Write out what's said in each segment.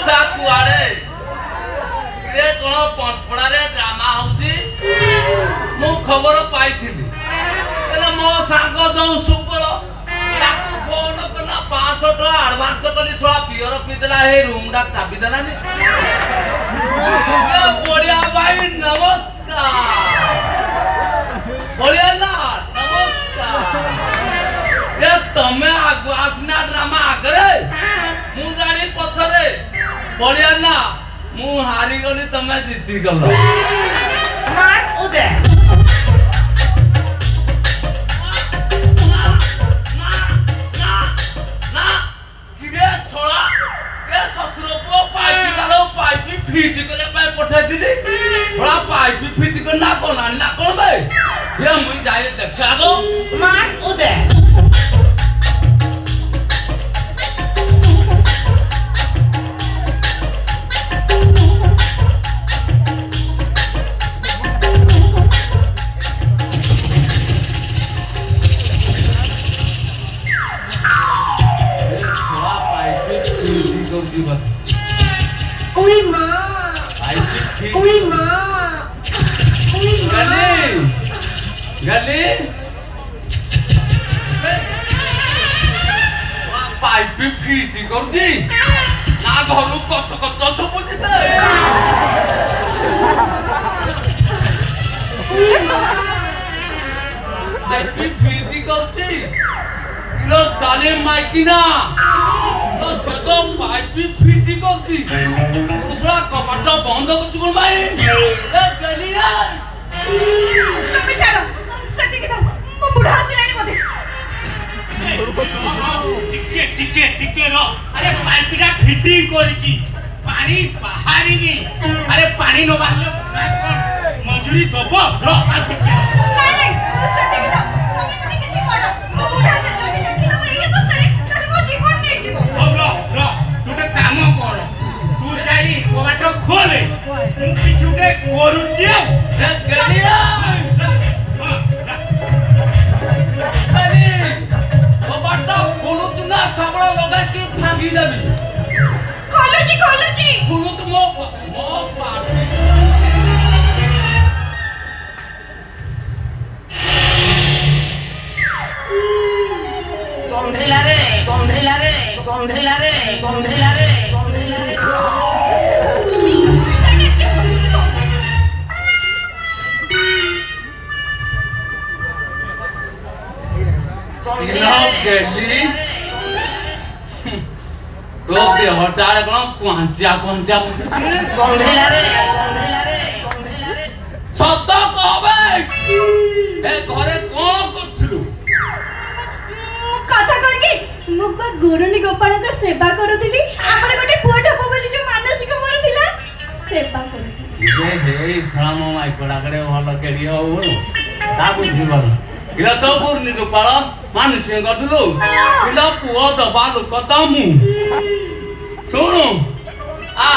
मौसा कुआड़े रे कोन पंचपड़ा रे ड्रामा होउची मु खबर पाइथिली एला मो सांग जो सुबल ताकू फोन करना 500 टका एडवांस कली छोड़ा पियर पीदला हे रूम डा चाबी देना नि बढ़िया भाई नमस्कार बढ़िया ना नमस्कार ये तमे आगु आसना ड्रामा आगरे मु जानी पथरे बढ़िया ना मु हारी गली तमे जीती गलो मार उदे किरे छोड़ा के ससुरपो पाइपी गालो पाइपी फिट करे पाइ पठाई दिली थोड़ा पाइपी फिट कर ना कोन बे ये मु जाए देखा दो मार उदे Uy ma, uy ma, गली पाइप फिटी करजी ना घरु कच कच सब जिते पाइप फिटी करजी इलो साले माइकिना तो छतो पाइप फिटी करजी दूसरा कपाट बंद करछु कोन भाई ए गलिया তুমি ছাড়ো সত্যি কি দাও মো বুড়া আসিলানি মতে টিকে র আরে পাইপটা ফিটিং করিছি পানি বাহারিনি আরে পানি ন বাহারলে মজুরি দব র নাই নাই সত্যি কি দাও তুমি কিছু করো মো বুড়া আসিলানি দেখি না এই অবস্থায় তাহলে মো জীবন নেই জীবন র তুই কাম কর তুই যাই কবাট খোলে তুই কিছুকে করুছি ए गलिया कपाट खोलु तुना सबड़ा लगा के भागी जाबी खोलो जी खोलु तो मो पाट gomdhela re. गली तो देहटार कोन कोंचा gomdhela re. सत कहबे ए घरे कोन करथिलु कथा करके मु बा गुरुनी गोपाल का सेवा करथिली हमर गोटे पुआ ठप बोली जो मानसिक मोर थिला सेवा करथिली ये हे श्राम माई पड़ा करे भलो केडी हो ता बुद्धि भलो इला तो गुरुनी गोपाल मानसिक करथिलु इला पुआ दबा लोक तमु सुनु आ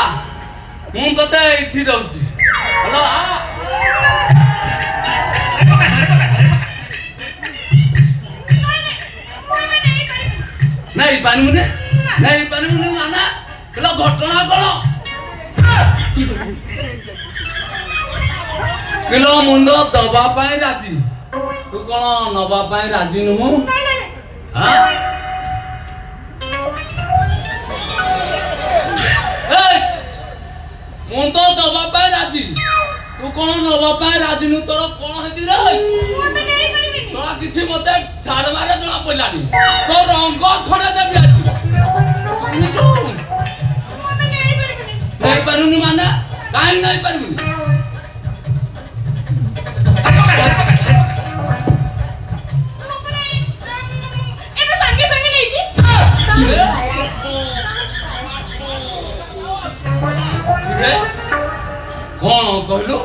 मु कते इठी दउची हेलो आ नहीं पानी माना चलो घटना करो किलो मुंडो दबा पाए राजी तू कौन नबा पाए राजी नु नहीं हां ए मुंडो दबा पाए राजी तू कौन नबा पाए राजी नु तोर कौन हेदी रे मु नहीं परिबी तोरा किछि मते छाड़ मारे जना पइलानी तो रंग थोड़े देबी आज सुनिजो नहीं पारुनी माने काई नहीं पारुनी एबे संगे नहीं छी रे कौन कहलु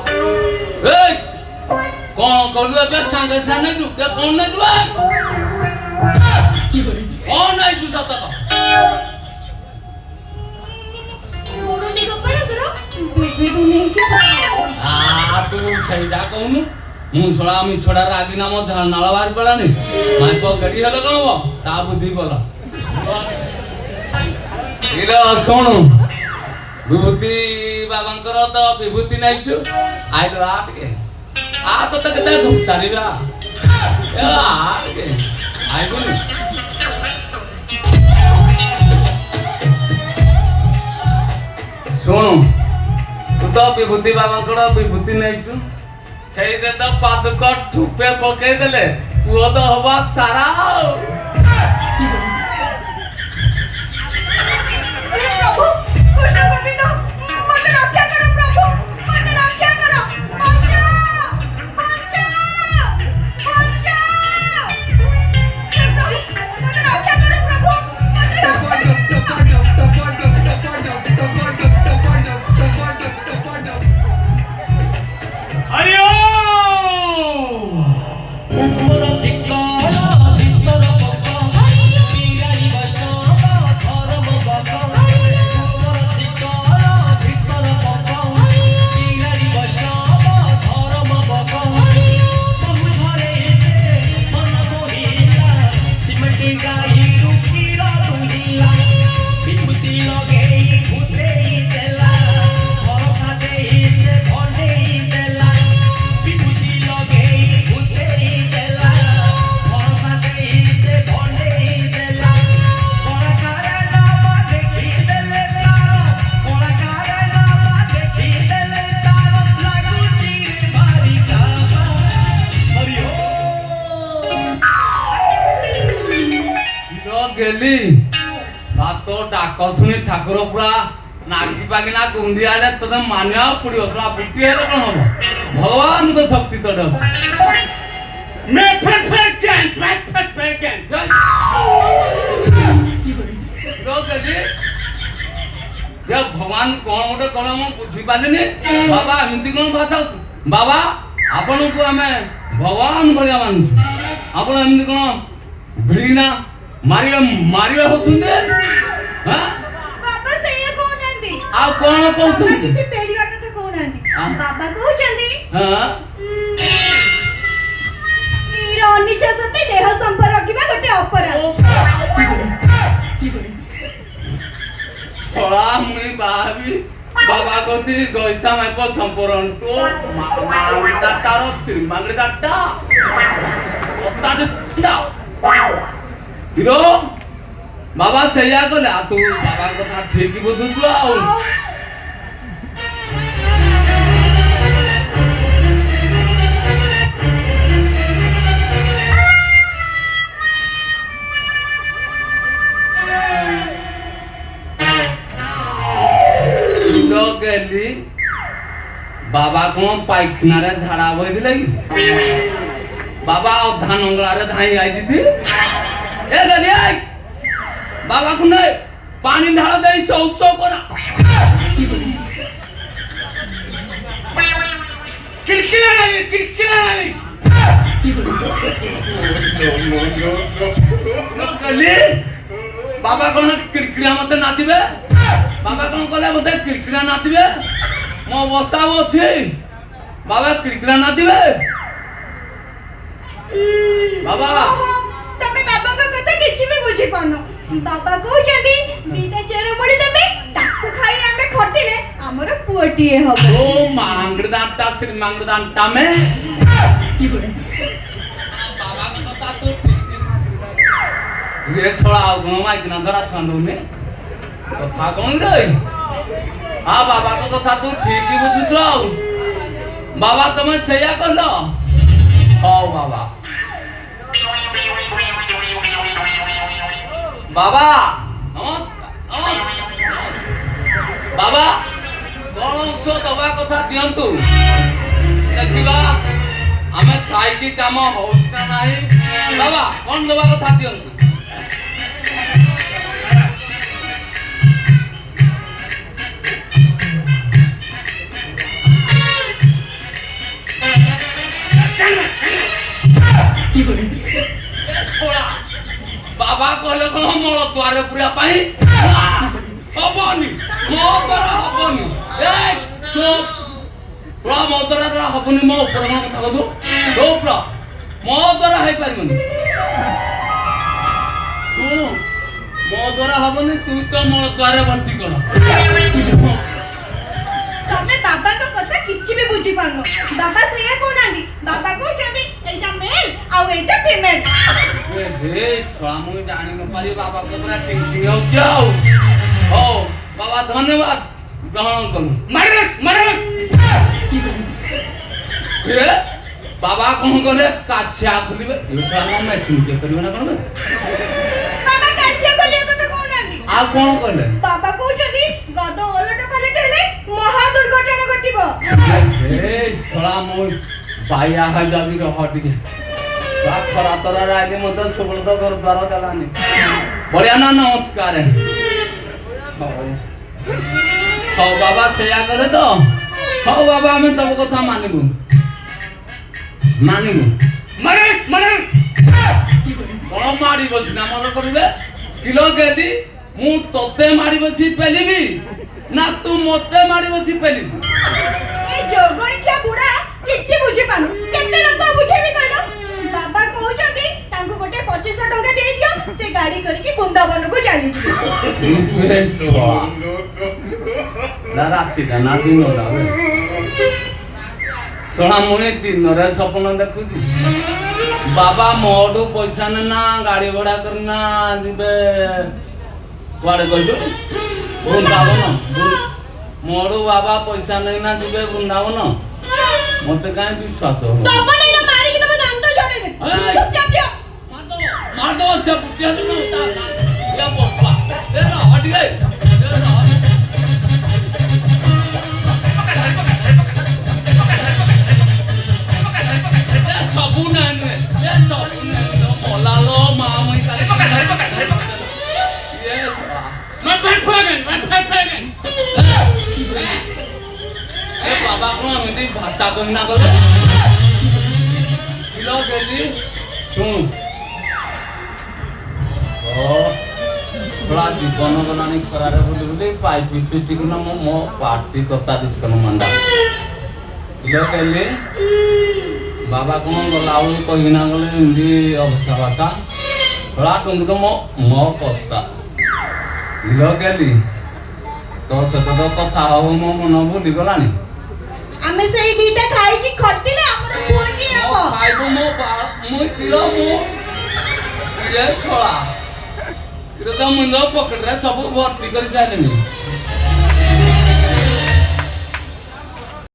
ए कौन कहलु एबे संगे साने जु के कौन नहीं जुआ कौन नहीं जु सत गुरुनी गोपाल करो बेबे तू नहीं के आ तू सहीदा कहनु मु छड़ा रागी नाम नाला बाहर पड़ानी माई को गड़ी हलो कौन ता बुद्धि बोला इला सुनु विभूति बाबांकर तो विभूति नाइछु आइलो आटके आ तो केते घुसारीबा ए आटके आइबुनी सुन तू तो विभूति बाबांकर विभूति नाइछु सेई दे तो पादुक ठुपे पके देले पुओ तो हवा सारा हे प्रभु कृष्ण गोविंद मते रक्षा करो प्रभु मते रक्षा करो बचाओ बचाओ बचाओ हे प्रभु मते रक्षा करो प्रभु मते रक्षा करो हरि ओम गेली तो डाक शुणी ठाकुर पूरा नाकी पाकिना गुंडिया तो मानिया पड़ो तो बुटी हेले कौन हम भगवान को शक्ति तो मैं फिर कैन भगवान कौन गोटे कौन मुझे बुझी पारे बाबा एमती कौन भाषा बाबा आपण को आम भगवान भाया मानु आप कौन भिड़ना मारिया मारिया होतुंदे हां बाबा सैया कोन आंदी आ कोन कहउतुंदे किछि पेड़ीवा कथा कोन आंदी बाबा कहउचंदी हां नीर अनिच्छा सते देह संपर्क रखिबा गोटे अपराध थोड़ा मुई बाबी बाबा कोती गइता माइको संपरण तो मांगता तारो श्रीमान दाटा ओता दे हिरो बाबा सैया कले आ तू बाबा कथा ठीक बुझुतु आ गेली बाबा कौन पाइखाना रे झाड़ा बई दिले बाबा अधा नंगला रे धाई आई जीती ए गली आई बाबा को नहीं पानी ढाल दे शौच करा किलकिला नहीं गली बाबा कौन किरकिरा मते नातिबे बाबा कौन कहले मते किरकिरा नातिबे मो बताओ अछि बाबा किरकिरा नातिबे बाबा तमे बाबा का कथा किछि भी बुझी पानो बाबा कहउचंदी दीटा चेर मुड़ी देबे ताको खाई आमे खटिले हमर पुअटिए हबो ओ मांगदांटा श्री मांगदांटा में बाबा का कथा तो ये छोड़ा गुण माइक ना धरा छंदौने कथा कोन रे आ बाबा का कथा तू ठीक ही बुझुछ बाबा तमे सैया कहलो हां बाबा बाबा नमस्कार बाबा कौन औषध दवा कथा दियंतु देखिबा हमें खाई की काम होउछ ना नाही बाबा कौन दवा कथा दियंतु बाबा कहले कोन मोर द्वार पुरा पाई हबनी मो द्वार हबनी ए चुप प्रा मो द्वार हबनी मो ऊपर मन कथा कहू तो प्रा मो द्वार है पारिबनी तू मो द्वार हबनी तू तो मोर द्वार बंटी कर ବାବା ସେଇଆ କହୁନାହାନ୍ତି ବାବା କହୁଛନ୍ତି ଏଇଟା ମେଲ୍ ଆଉ ଏଇଟା ଫିମେଲ୍ ହେ ଶଳା ମୁଁ ଜାଣି ନ ପାରି ବାବା ପୁରା ଟିଙ୍କି ହଉଛି ଆଉ ହଉ ବାବା ଧନ୍ୟବାଦ ଗ୍ରହଣ କରୁ ମାରସ୍ ଏ ବାବା କଣ କଲେ କାଛିଆ ଖୋଲିବେ ଏ ଶଳା ମୋ ମେସିନ୍ ଚେକ୍ କରିବେ ନା କଣ ବାବା କାଛିଆ ଖୋଲିବା କଥା କହୁନାହାନ୍ତି ଆଉ କଣ କଲେ ବାବା କହୁଛନ୍ତି ଗଦ ଓଲଟ ପାଲଟ ହେଲେ ମହା ଦୁର୍ଘଟଣା ଘଟିବ ଏ ଶଳା ମୁଁ ବାଇଆ ହାଇ ଯାବି ରହ ଟିକେ ଖରା ତରାରେ ଆଜି ମତେ ସୁବ୍ରତ ଦ୍ୱାର ଦେଲାନି ବଢିଆ ନା ନମସ୍କାର ହଉ ବାବା ସେଇଆ କରେ ତ ହଉ ବାବା ଆମେ ତମ କଥା ମାନିବୁ କଣ ମାଡ଼ି ବସି ନା ମନେ କରିବେ କିଲୋ କେଦି ମୁଁ ତତେ ମାଡ଼ି ବସି ପେଲିବି ନା ତୁ ମତେ ମାଡ଼ି ବସି ପେଲିବୁ ଏ ଯୋଗଣିଖିଆ ବୁଢା କିଛି ବୁଝିପାରୁନି କେତେ ଲୋକ ବୁଝେଇବି କହିଲ ବାବା କହୁଛନ୍ତି ତାଙ୍କୁ ଗୋଟେ 2500 ଟଙ୍କା ଦେଇଦିଅ ସେ ଗାଡି କରିକି ବୃନ୍ଦାବନକୁ ଚାଲିଯିବେ ରାତିଟା ନା ଦିନଟା ଶୁଣା ମୁଁ ଏ ଦିନରେ ସ୍ୱପ୍ନ ଦେଖୁଛି ବାବା ମୋଠୁ ପଇସା ନେନା ଗାଡି ଭଡା କରିନା ଯିବେ କୁଆଡେ କହିଲୁ ବୃନ୍ଦାବନ ମୋଠୁ ବାବା ପଇସା ନେଇନା ଯିବେ ବୃନ୍ଦାବନ ମତେ କାହିଁ ବିଶ୍ୱାସ ହଉନି ମାରଦବ ସେ ପୁଟିଆ ଦିନ ତା ବପା ଏ ରହ ଟିକେ ସବୁ ନାଇଁ ମଲାଲୋ ମା ମଇ କାଲି ବାବା କଣ ଏମିତି ଭାଷା କହିନା କଲେ କିଲୋ କେଜି ଶୁଣୁ थोड़ा जीवन गलानी खरारे बोली बोली पाइप पिटी को ना मो पार्टी करता दिस कनो मंडा किलो केले बाबा कोन गलाउ कहिना गले हिंदी अवश्य भाषा थोड़ा तुम तो मो पत्ता किलो केली तो सत तो कथा हो मो मन भूली गलानी ଆମେ ସେଇ ଦିଟା ଖାଇକି ଖଟିଲେ ଆମର ପୁଅଟି ହବ ଖାଇबो मो किलो मो ये छोड़ा तो मुंड पकेट रे सब भर्ती कर सारे